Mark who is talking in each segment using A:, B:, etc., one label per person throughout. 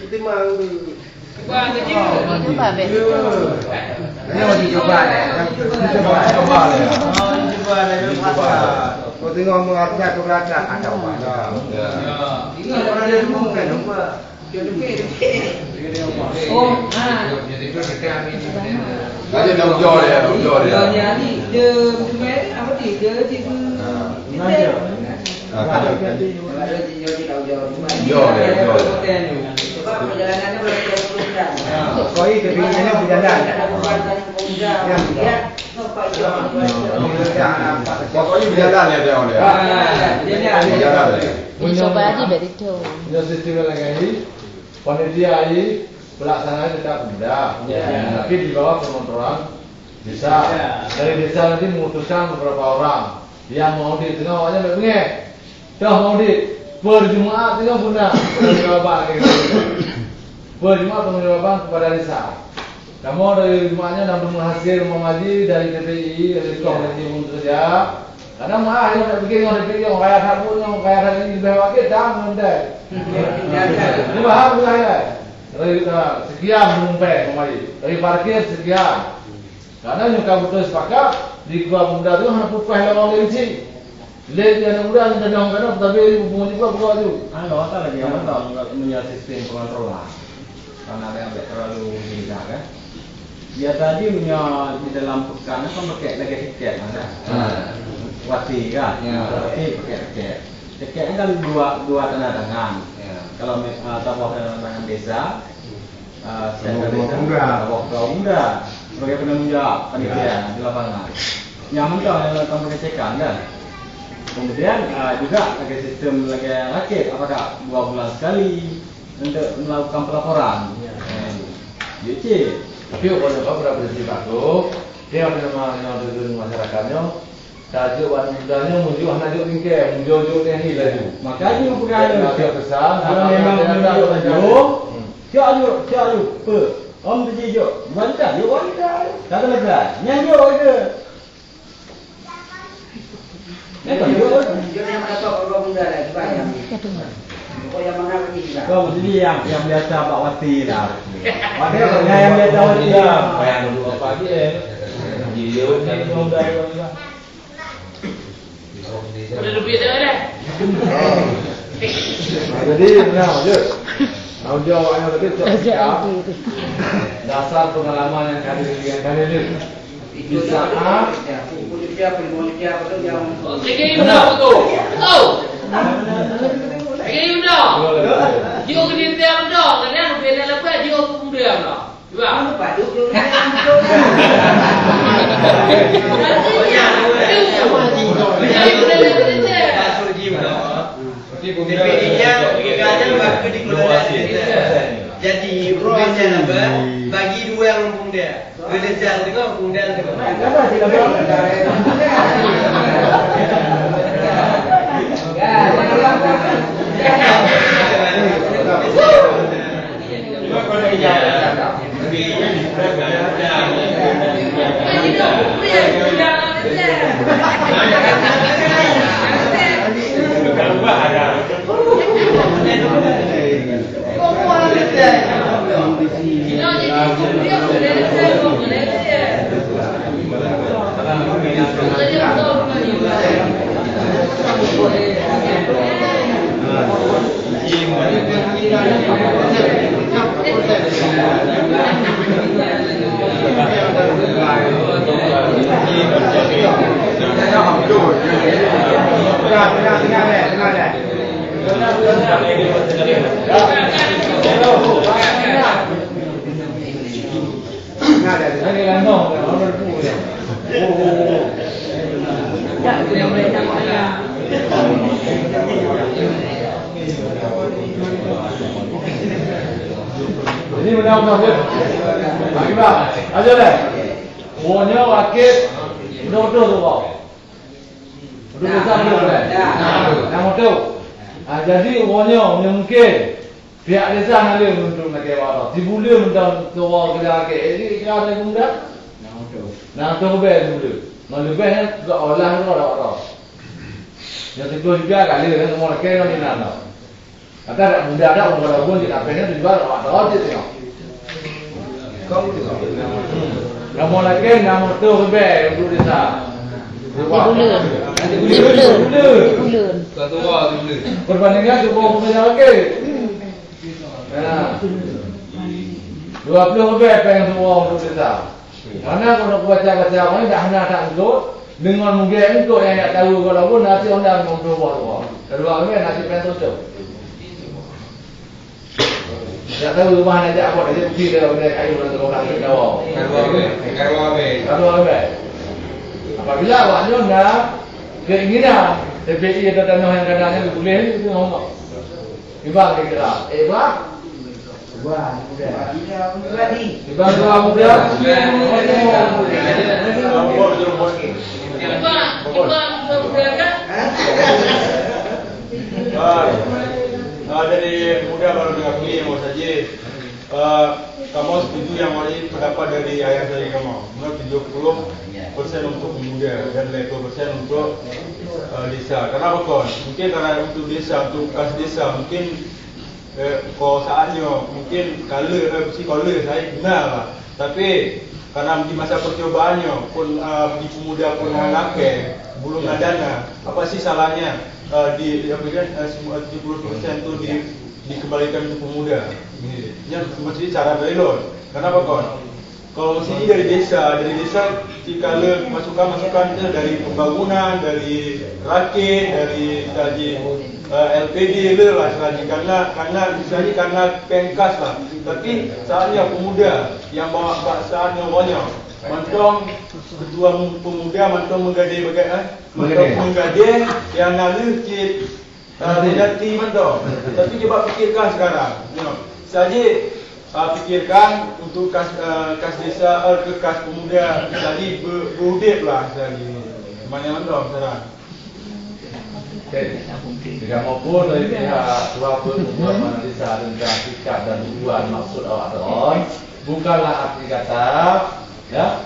A: Timang tu.
B: Cuba ke je.
C: Cuba bet.
A: Ini mau dicoba ya. Coba ya. Oh, dicoba ada. Kau tengok mengarca tu raca ada apa? Ya. Ini orang ada mungkin apa?
B: Oh,
D: Ada daun jor ya, daun jor ya.
B: Ni dia kemarin apa dia
A: Mana?
D: Ada.
A: Jor ya, jor.
B: Sebab perjalanannya berapa jam?
A: Kau ini kepinginnya berjalan.
D: Pokoknya berjalan ya dia oleh. Berjalan ya.
C: Dicoba aja bet itu.
E: Punya sistem lagi, panitia ini pelaksanaan tetap mudah, tapi di bawah pengontrolan desa. Dari desa nanti memutuskan beberapa orang yang mau di tengah awalnya begini, dah mau di berjumaat tengah guna penjawaban, berjumaat penjawaban kepada desa. Kamu dari rumahnya dan menghasil mengaji dari TPI dari komisi pun saja. Karena mah yang nak bikin orang pikir orang kaya kamu yang kaya hari ini bawa kita jangan mendai. Ini bahaya saya. Dari sekian menumpang kembali dari parkir sekian. Karena nyuka betul sepakat di gua muda tu hanya pupah lawan leci. Leci yang muda yang dah orang tapi hubungan juga bukan tu.
A: Ano tak lagi yang tahu punya sistem pengontrolan. Karena ada yang terlalu mudah kan. Dia tadi punya di dalam pekan kan pakai lagi tiket ada. Wati kan, wati pakai tiket. Tiketnya kan dua tanda tangan. Kalau tabok tanda tangan desa, tabok muda sebagai penanggung jawab panitia di lapangan. Nyaman kalau yang pengecekan kan. Kemudian juga pakai sistem lagi rakit, apakah 2 bulan sekali untuk melakukan pelaporan. YC.
E: Tapi kalau kau berapa bercerita tu, dia ada nama masyarakatnya. Tajuk wanitanya muncul anak juk tingkah, muncul ni laju.
A: Makanya bukan
E: Dia pesan,
A: kalau memang muncul laju, jauh pe. Om tu juk, wanita, juk wanita. Kata lega, nyanyi je. Nego juk.
B: Yang mana tu orang muda lagi banyak. Oh yang mana lagi juga.
A: Kau mesti yang biasa Pak Wati lah. Wati yang biasa Wati.
E: Bayang dulu pagi dia ni muda juga.
B: Udah lebih dah.
E: Jadi benar je. Tahu jawab yang tadi dasar pengalaman yang kali ini. Di saat
B: Politia betul yang.
F: Lagi udah betul. Betul. Lagi udah. Dia kena diam dah. Kerana bela lepas dia pun diam dah. Cuba.
B: Lupa dulu.
G: DPD-nya bagaimana waktu dikelola jadi prosesnya apa bagi 2 yang lumpung dia belajar dengan undang
E: Ini benar-benar dia. Bagi bang, aja deh. Maunya rakit, betul-betul tu kau. Betul besar tu deh. Yang betul. Jadi maunya mungkin pihak desa ngalir untuk nak kewara. Dibuli untuk tua kerja ke. Ini kerja yang muda. Nah tu bel dulu. Nah lebih ni juga olah tu orang. Yang itu juga kali kan semua nak kena ni nana. Ada anak muda ada orang walaupun di kampenya dijual awak tahu je tengok. Kamu lagi nama tu kebe untuk desa.
C: Bulan.
D: Satu orang tu.
E: Perbandingan tu bawa punya lagi. Nah, 20 lebih pengen semua untuk desa. Mana kalau baca-baca mana dah hendak tak ikut dengan mungkin ikut yang tak tahu kalau pun nanti orang dah membuat. Kedua ni nanti pengen tutup. Tak tahu rumah nak apa dah pergi dah kayu dan orang tu dah. Kalau apa? Apabila awaknya nak keinginan TPI atau tanah yang kadang-kadang boleh itu ngomong. Ibang kira. Ibang. Ibang muda. Ibang tua muda.
D: Dari muda baru mengakui yang mau saja. Kamu setuju yang wajib pendapat dari ayah saya kamu. Menurut 70% untuk muda dan 20% untuk desa. Kenapa kon? Mungkin karena untuk desa, untuk kas desa mungkin kau saatnya mungkin kalau saya kenal lah. Tapi karena di masa percobaannya pun di pemuda pun laki belum ada dana. Apa sih salahnya di apa kan 70% tu dikembalikan untuk pemuda? Yang mesti cara belon. Kenapa kon? Kalau sini dari desa dikala masukan-masukan dari pembangunan, dari rakit, dari tadi LPD lah misalnya karena pengkas lah. Tapi saatnya pemuda yang bawa saatnya banyak. Mantong ketua pemuda mantong menggadai menggadai yang lalu cik dati mantong. Tapi coba fikirkan sekarang. Saja fikirkan untuk kas desa ke kas pemuda tadi berudip lah tadi. Mana mantong sekarang.
E: Jika maupun dari pihak suatu pembuat desa dan sikap dan tujuan maksud awak tahun bukanlah arti kata ya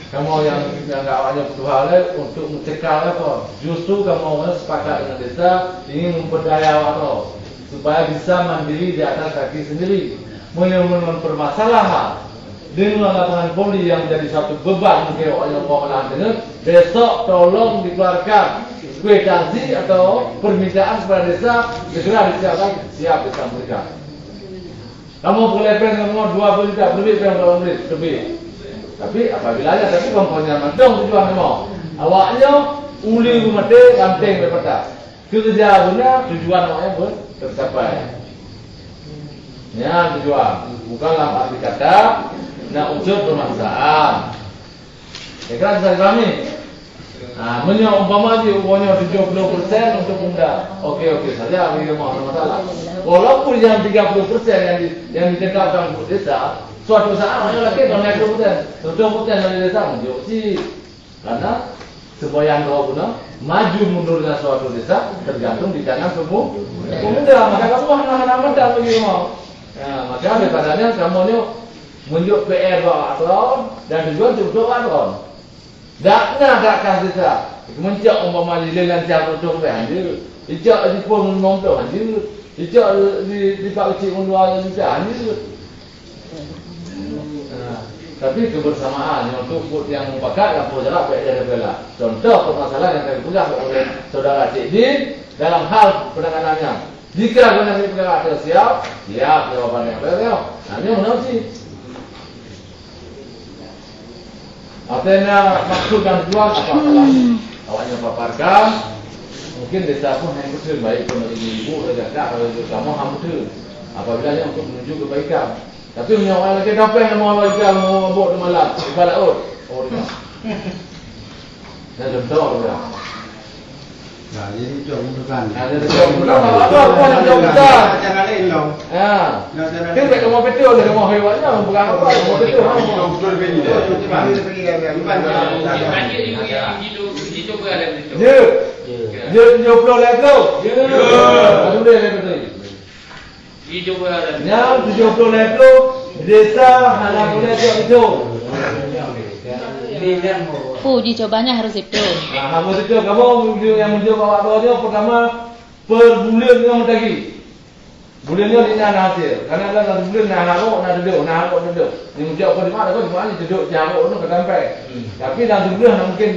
E: kamu yang awaknya bertuhan untuk mencegah apa justru kamu sepakat dengan desa ingin memperdaya awak tahun supaya bisa mandiri di atas kaki sendiri menyelesaikan permasalahan dengan lapangan poli yang menjadi satu beban mungkin awaknya mau melakukan dengan besok tolong dikeluarkan kwitansi atau permintaan kepada desa segera disiapkan siap desa mereka. Kamu boleh pengen kamu 20 juta lebih pengen lebih. Tapi apabila ada tapi komponen mantong tujuan kamu. Awaknya uli mati ramping berpeta. Kerja guna tujuan awaknya pun tercapai. Ya tujuan bukanlah arti kata nak unsur permasalahan. Kira bisa dipahami? Umpama dia uangnya 70% untuk muda. Okey saja bagi mau masalah. Walaupun yang 30% yang ditetapkan untuk desa, suatu saat hanya lagi kalau naik 20% dari desa menjadi karena semboyan doa guna maju mundurnya suatu desa tergantung di tangan pemuda. Maka kamu anak-anak muda bagi mau. Maka daripadanya kamu ni menunjuk PR atau dan tujuan cukup atau tak nak kas desa. Mencak umpama di lelan siapa tu hadir. Ijak di pun nonton hadir. Ijak di pak kecil mundur juga hadir. Tapi kebersamaan untuk yang mufakat yang jarak baik dari bela. Contoh permasalahan yang saya pegang oleh saudara Cik Din dalam hal penanganannya. Jika guna pegang siap jawabannya. Ini mana sih? Artinya maksud dan tujuan apa awaknya paparkan mungkin desa pun yang betul baik pun ibu dan kakak kalau kamu betul apabila untuk menuju kebaikan tapi menyawa lagi apa yang mau bagi mau buat malam ibarat ini dan contoh dia
H: Nah, jadi bukan.
E: Ada apa yang jauh besar?
H: Cara lain loh.
E: Ya. Kita kamu betul dari kamu hewannya bukan apa kamu betul.
H: Betul begini. Coba pergi ke bukan.
E: Dia pulau level. Ada level. Ya, 70 level desa hanya boleh itu.
C: Uji cobanya harus itu.
E: Harus itu. Kamu yang menjawab awak dia pertama per bulan kamu lagi. Bulannya ini nak hasil. Karena ada bulan nak duduk. Yang jauh kau di mana duduk jauh tu ke sampai. Tapi dalam bulan mungkin